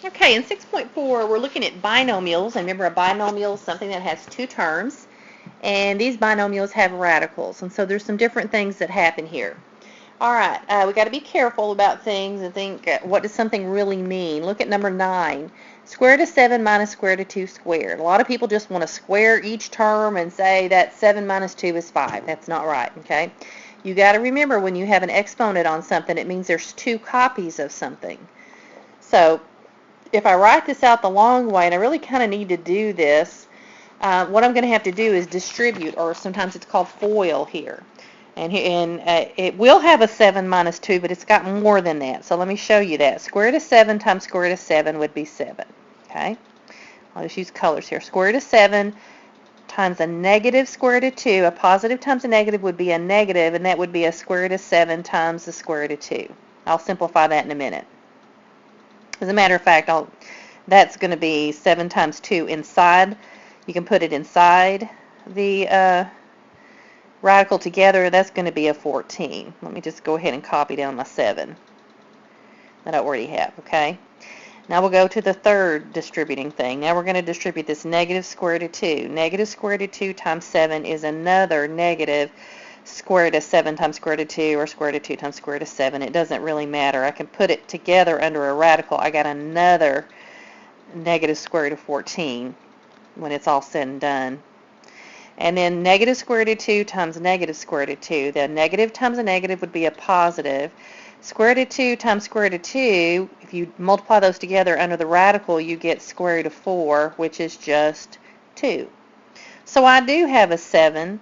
Okay, in 6.4, we're looking at binomials. And remember, a binomial is something that has two terms. And these binomials have radicals. And so there's some different things that happen here. All right, we got to be careful about things and think, what does something really mean? Look at number 9. Square root of 7 minus square root of 2 squared. A lot of people just want to square each term and say that 7 minus 2 is 5. That's not right, okay? You got to remember when you have an exponent on something, it means there's two copies of something. So if I write this out the long way, and I really kind of need to do this, what I'm going to have to do is distribute, or sometimes it's called FOIL here. And it will have a 7 minus 2, but it's got more than that. So let me show you that. Square root of 7 times square root of 7 would be 7. Okay? I'll just use colors here. Square root of 7 times a negative square root of 2. A positive times a negative would be a negative, and that would be a square root of 7 times the square root of 2. I'll simplify that in a minute. As a matter of fact, that's going to be 7 times 2 inside. You can put it inside the radical together. That's going to be a 14. Let me just go ahead and copy down my 7 that I already have, okay? Now we'll go to the third distributing thing. Now we're going to distribute this negative square root of 2. Negative square root of 2 times 7 is another negative square root of 7 times square root of 2, or square root of 2 times square root of 7. It doesn't really matter. I can put it together under a radical. I got another negative square root of 14 when it's all said and done. And then negative square root of 2 times negative square root of 2. The negative times a negative would be a positive. Square root of 2 times square root of 2, if you multiply those together under the radical, you get square root of 4, which is just 2. So I do have a 7,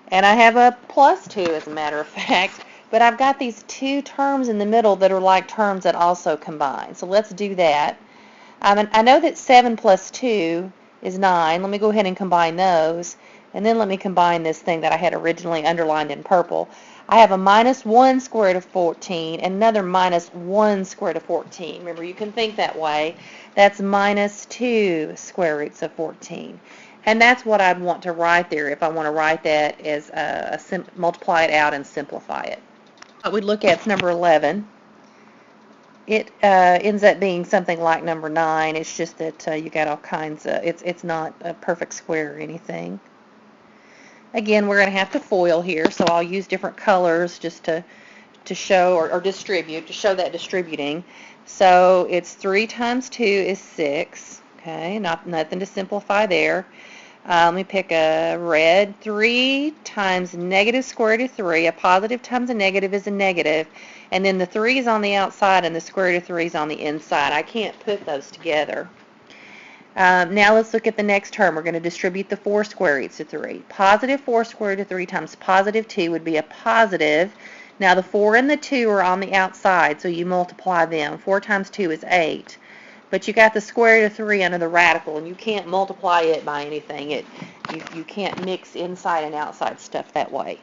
and I have a plus 2, as a matter of fact. But I've got these two terms in the middle that are like terms that also combine. So let's do that. I know that 7 plus 2 is 9. Let me go ahead and combine those. And then let me combine this thing that I had originally underlined in purple. I have a minus 1 square root of 14 and another minus 1 square root of 14. Remember, you can think that way. That's minus 2 square roots of 14. And that's what I'd want to write there if I want to write that as multiply it out and simplify it. What we'd look at is number 11. It ends up being something like number 9. It's just that you got all kinds of, it's not a perfect square or anything. Again, we're going to have to FOIL here, so I'll use different colors just to show, or distribute, to show that distributing. So it's 3 times 2 is 6. Okay, nothing to simplify there. Let me pick a red. 3 times negative square root of 3. A positive times a negative is a negative. And then the 3 is on the outside and the square root of 3 is on the inside. I can't put those together. Now let's look at the next term. We're going to distribute the 4 square roots of 3. Positive 4 square root of 3 times positive 2 would be a positive. Now the 4 and the 2 are on the outside, so you multiply them. 4 times 2 is 8. But you got the square root of 3 under the radical, and you can't multiply it by anything. You can't mix inside and outside stuff that way.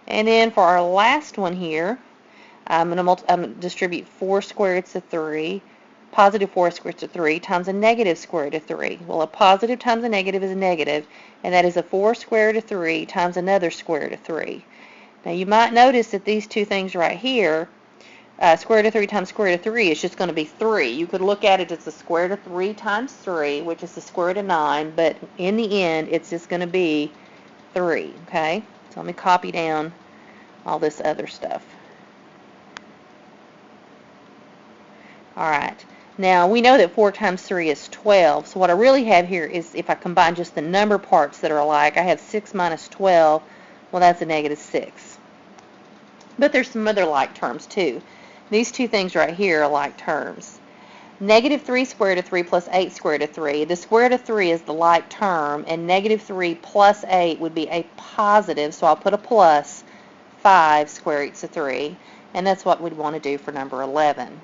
And then for our last one here, I'm going to distribute 4 square roots of 3. Positive 4 square root of 3 times a negative square root of 3. Well, a positive times a negative is a negative, and that is a 4 square root of 3 times another square root of 3. Now, you might notice that these two things right here, square root of 3 times square root of 3 is just going to be 3. You could look at it as the square root of 3 times 3, which is the square root of 9, but in the end, it's just going to be 3, okay? So let me copy down all this other stuff. All right. Now, we know that 4 times 3 is 12, so what I really have here is, if I combine just the number parts that are alike, I have 6 minus 12. Well, that's a negative 6. But there's some other like terms, too. These two things right here are like terms. Negative 3 square root of 3 plus 8 square root of 3. The square root of 3 is the like term, and negative 3 plus 8 would be a positive, so I'll put a plus 5 square roots of 3, and that's what we'd want to do for number 11.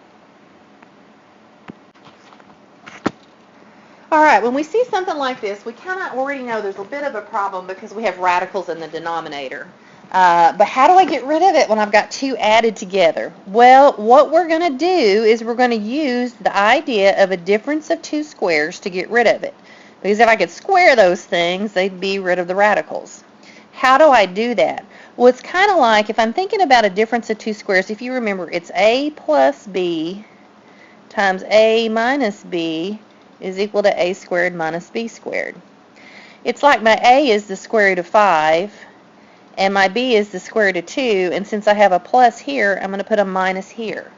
All right, when we see something like this, we kind of already know there's a bit of a problem because we have radicals in the denominator. But how do I get rid of it when I've got two added together? Well, what we're going to do is we're going to use the idea of a difference of two squares to get rid of it. Because if I could square those things, they'd be rid of the radicals. How do I do that? Well, it's kind of like if I'm thinking about a difference of two squares, if you remember, it's a plus b times a minus b is equal to a squared minus b squared. It's like my a is the square root of 5, and my b is the square root of 2, and since I have a plus here, I'm going to put a minus here.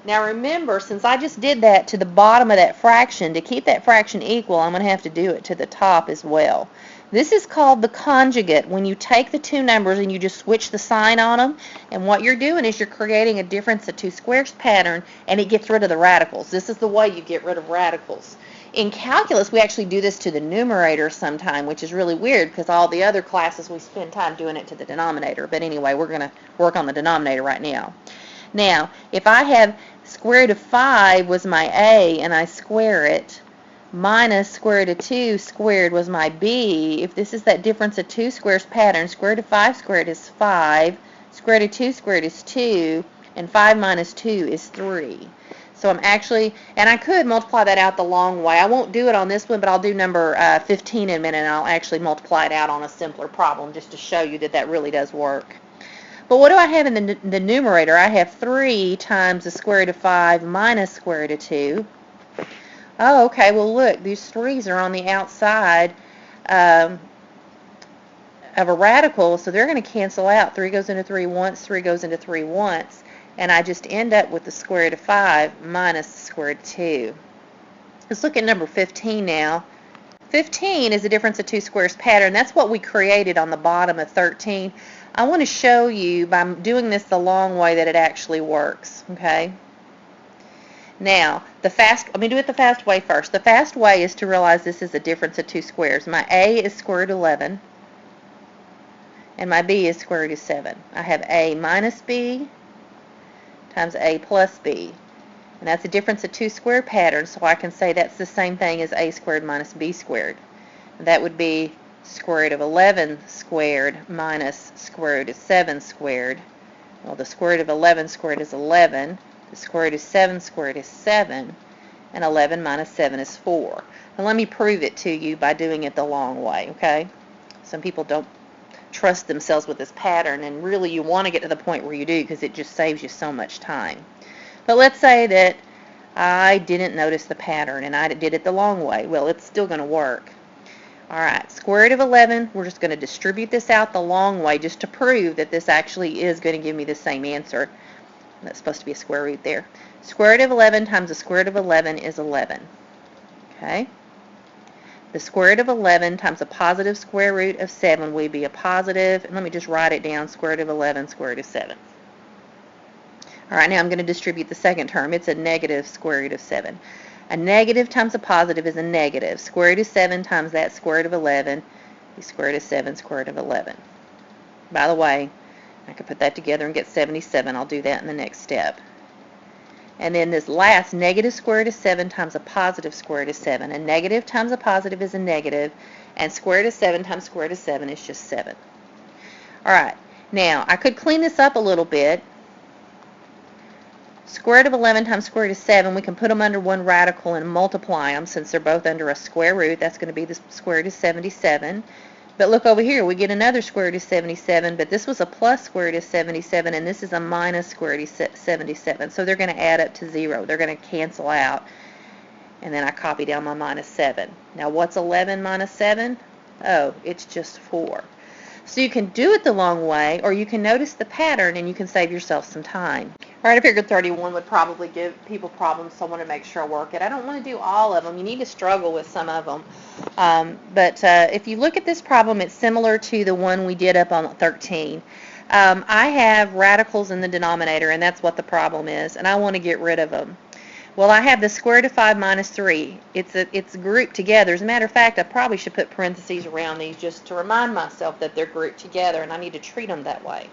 Now remember, since I just did that to the bottom of that fraction, to keep that fraction equal, I'm going to have to do it to the top as well. This is called the conjugate, when you take the two numbers and you just switch the sign on them, and what you're doing is you're creating a difference of two squares pattern, and it gets rid of the radicals. This is the way you get rid of radicals. In calculus, we actually do this to the numerator sometime, which is really weird because all the other classes we spend time doing it to the denominator. But anyway, we're going to work on the denominator right now. Now, if I have square root of 5 was my a, and I square it, minus square root of 2 squared was my b, if this is that difference of two squares pattern, square root of 5 squared is 5, square root of 2 squared is 2, and 5 minus 2 is 3. So I'm actually, and I could multiply that out the long way. I won't do it on this one, but I'll do number 15 in a minute, and I'll actually multiply it out on a simpler problem just to show you that that really does work. But what do I have in the numerator? I have 3 times the square root of 5 minus square root of 2. Oh, okay, well look, these 3's are on the outside of a radical, so they're going to cancel out. 3 goes into 3 once, 3 goes into 3 once, and I just end up with the square root of 5 minus the square root of 2. Let's look at number 15 now. 15 is a difference of two squares pattern. That's what we created on the bottom of 13. I want to show you by doing this the long way that it actually works, okay? Now, let me do it the fast way first. The fast way is to realize this is a difference of two squares. My a is square root of 11, and my b is square root of 7. I have a minus b times a plus b. And that's a difference of two square patterns, so I can say that's the same thing as a squared minus b squared. And that would be square root of 11 squared minus square root of 7 squared. Well, the square root of 11 squared is 11. The square root of 7 squared is 7. And 11 minus 7 is 4. Now let me prove it to you by doing it the long way, okay? Some people don't trust themselves with this pattern, and really you want to get to the point where you do because it just saves you so much time. But let's say that I didn't notice the pattern and I did it the long way. Well, it's still going to work. All right, square root of 11, we're just going to distribute this out the long way just to prove that this actually is going to give me the same answer. That's supposed to be a square root there. Square root of 11 times the square root of 11 is 11. Okay? The square root of 11 times a positive square root of 7 would be a positive, and let me just write it down, square root of 11, square root of 7. All right, now I'm going to distribute the second term. It's a negative square root of 7. A negative times a positive is a negative. Square root of 7 times that square root of 11 is square root of 7, square root of 11. By the way, I could put that together and get 77. I'll do that in the next step. And then this last negative square root of 7 times a positive square root of 7. A negative times a positive is a negative, and square root of 7 times square root of 7 is just 7. All right, now I could clean this up a little bit. Square root of 11 times square root of 7, we can put them under one radical and multiply them since they're both under a square root. That's going to be the square root of 77. But look over here, we get another square root of 77, but this was a plus square root of 77, and this is a minus square root of 77. So they're going to add up to 0. They're going to cancel out. And then I copy down my minus 7. Now what's 11 minus 7? Oh, it's just 4. So you can do it the long way, or you can notice the pattern and you can save yourself some time. All right, I figured 31 would probably give people problems, so I want to make sure I work it. I don't want to do all of them. You need to struggle with some of them. But if you look at this problem, it's similar to the one we did up on 13. I have radicals in the denominator, and that's what the problem is, and I want to get rid of them. Well, I have the square root of 5 minus 3. It's grouped together. As a matter of fact, I probably should put parentheses around these just to remind myself that they're grouped together, and I need to treat them that way.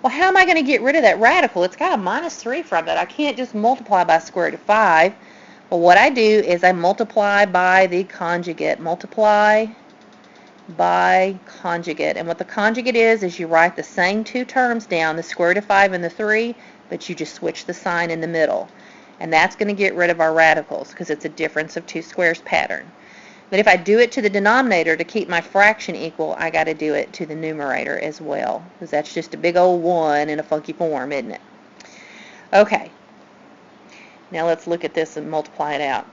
Well, how am I going to get rid of that radical? It's got a minus 3 from it. I can't just multiply by square root of 5. Well, what I do is I multiply by the conjugate. Multiply by conjugate. And what the conjugate is you write the same two terms down, the square root of 5 and the 3, but you just switch the sign in the middle. And that's going to get rid of our radicals because it's a difference of two squares pattern. But if I do it to the denominator to keep my fraction equal, I got to do it to the numerator as well, because that's just a big old 1 in a funky form, isn't it? Okay. Now let's look at this and multiply it out.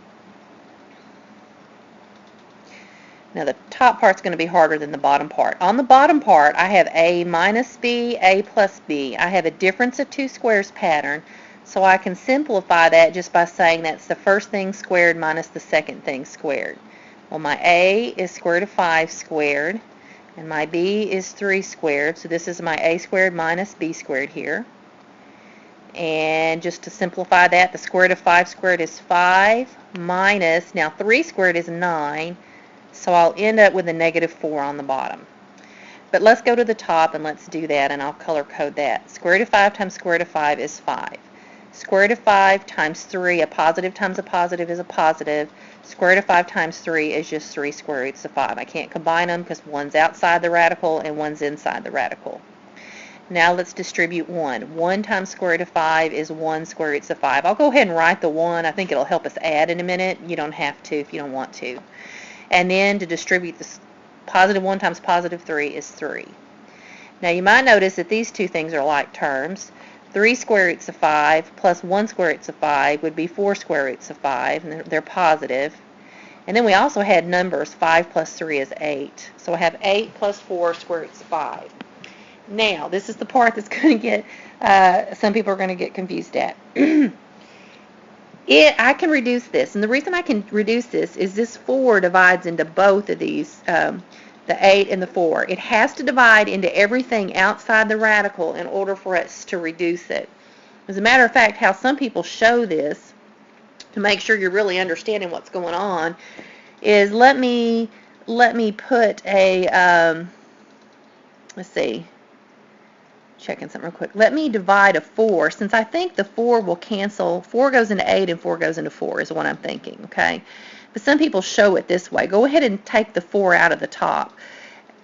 Now the top part's going to be harder than the bottom part. On the bottom part, I have a minus b, a plus b. I have a difference of two squares pattern, so I can simplify that just by saying that's the first thing squared minus the second thing squared. Well, my a is square root of 5 squared, and my b is 3 squared, so this is my a squared minus b squared here. And just to simplify that, the square root of 5 squared is 5 minus, now 3 squared is 9, so I'll end up with a negative 4 on the bottom. But let's go to the top and let's do that, and I'll color code that. Square root of 5 times square root of 5 is 5. Square root of 5 times 3, a positive times a positive is a positive. Square root of 5 times 3 is just 3 square roots of 5. I can't combine them because one's outside the radical and one's inside the radical. Now let's distribute 1. 1 times square root of 5 is 1 square roots of 5. I'll go ahead and write the 1. I think it'll help us add in a minute. You don't have to if you don't want to. And then to distribute this, positive 1 times positive 3 is 3. Now you might notice that these two things are like terms. 3 square roots of 5 plus 1 square roots of 5 would be 4 square roots of 5, and they're positive. And then we also had numbers. 5 plus 3 is 8. So I have 8 plus 4 square roots of 5. Now, this is the part that's going to get, some people are going to get confused at. I can reduce this, and the reason I can reduce this is this 4 divides into both of these, the 8 and the 4. It has to divide into everything outside the radical in order for us to reduce it. As a matter of fact, how some people show this, to make sure you're really understanding what's going on, is let me put a, let's see, checking something real quick. Let me divide a 4, since I think the 4 will cancel. 4 goes into 8 and 4 goes into 4 is what I'm thinking, okay? But some people show it this way. Go ahead and take the 4 out of the top.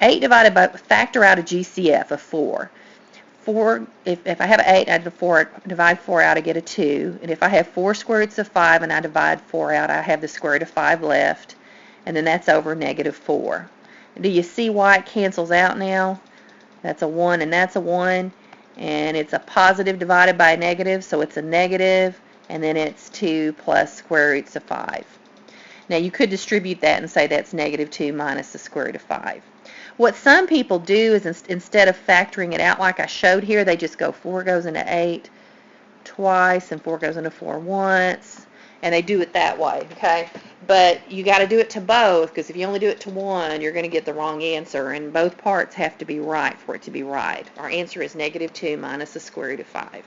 8 divided by, factor out a GCF of 4. 4, if I have 8 and I divide 4 out, I get a 2. And if I have 4 square roots of 5 and I divide 4 out, I have the square root of 5 left. And then that's over negative 4. Do you see why it cancels out now? That's a 1 and that's a 1, and it's a positive divided by a negative, so it's a negative, and then it's 2 plus square roots of 5. Now you could distribute that and say that's negative 2 minus the square root of 5. What some people do is instead of factoring it out like I showed here, they just go 4 goes into 8 twice and 4 goes into 4 once, and they do it that way, okay? But you got to do it to both, because if you only do it to one, you're going to get the wrong answer, and both parts have to be right for it to be right. Our answer is negative 2 minus the square root of 5.